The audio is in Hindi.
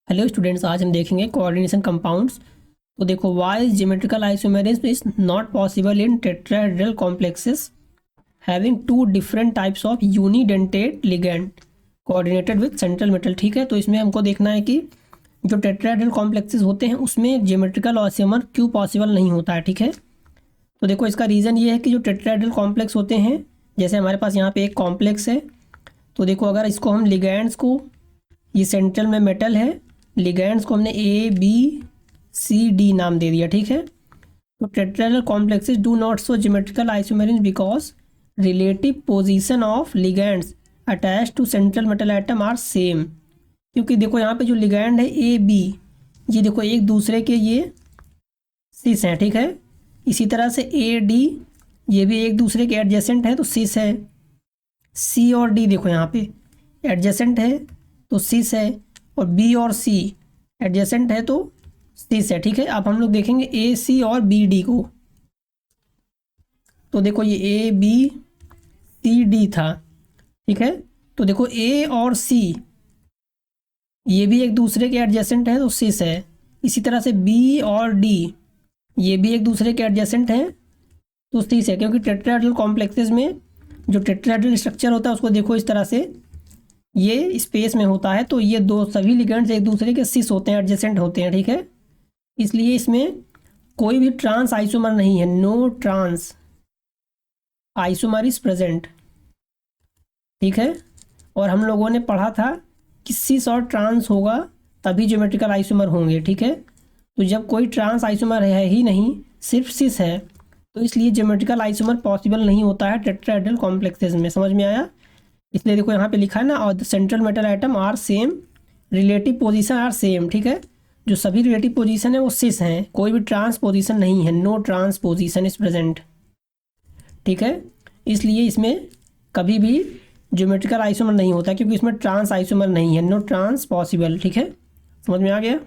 हेलो स्टूडेंट्स, आज हम देखेंगे कोऑर्डिनेशन कंपाउंड्स। तो देखो, why geometrical isomerism is not possible in tetrahedral complexes having two different types of unidentate ligand coordinated with central metal. ठीक है, तो इसमें हमको देखना है कि जो टेट्राहेड्रल कॉम्प्लेक्सेस होते हैं उसमें ज्योमेट्रिकल आइसोमर क्यों पॉसिबल नहीं होता है। ठीक है, तो देखो इसका रीज़न ये है कि जो टेट्राहेड्रल कॉम्प्लेक्स होते हैं, जैसे हमारे पास यहाँ पे एक कॉम्प्लेक्स है, तो देखो अगर इसको हम लिगैंड्स को, ये सेंट्रल में मेटल है, लिगैंड्स को हमने ए बी सी डी नाम दे दिया। ठीक है, तो tetrahedral complexes do not show geometrical isomerism because relative position of ligands attach to central metal atom are same. क्योंकि देखो यहाँ पे जो लिगैंड है ए बी, ये देखो एक दूसरे के ये सिस हैं। ठीक है, इसी तरह से ए डी ये भी एक दूसरे के एडजेसेंट है तो सिस है। सी और डी देखो यहाँ पे एडजेसेंट है तो सिस है, और बी और सी एडजेसेंट है तो सिस है। ठीक है, अब हम लोग देखेंगे ए सी और बी डी को। तो देखो ये ए बी सी डी था। ठीक है, तो देखो ए और सी ये भी एक दूसरे के एडजेसेंट है तो सिस है। इसी तरह से बी और डी ये भी एक दूसरे के एडजेसेंट हैं तो सिस है। क्योंकि टेट्राहेड्रल कॉम्प्लेक्सेस में जो टेट्राहेड्रल स्ट्रक्चर होता है उसको देखो इस तरह से ये स्पेस में होता है, तो ये दो सभी लिगेंड्स एक दूसरे के सिस होते हैं, एडजेसेंट होते हैं। ठीक है, इसलिए इसमें कोई भी ट्रांस आइसोमर नहीं है, no trans isomer is present. ठीक है, और हम लोगों ने पढ़ा था कि सिस और ट्रांस होगा तभी ज्योमेट्रिकल आइसोमर होंगे। ठीक है, तो जब कोई ट्रांस आइसोमर है ही नहीं, सिर्फ सिस है, तो इसलिए ज्योमेट्रिकल आइसोमर पॉसिबल नहीं होता है टेट्राहेड्रल कॉम्प्लेक्सेस में। समझ में आया? इसलिए देखो यहाँ पे लिखा है ना, और the central metal item are same, relative position are same. ठीक है, जो सभी रिलेटिव पोजीशन है वो सिस हैं, कोई भी ट्रांस पोजीशन नहीं है, no trans position is present. ठीक है, इसलिए इसमें कभी भी ज्योमेट्रिकल आइसोमर नहीं होता क्योंकि इसमें ट्रांस आइसोमर नहीं है, नो ट्रांस पॉसिबल। ठीक है, समझ में आ गया?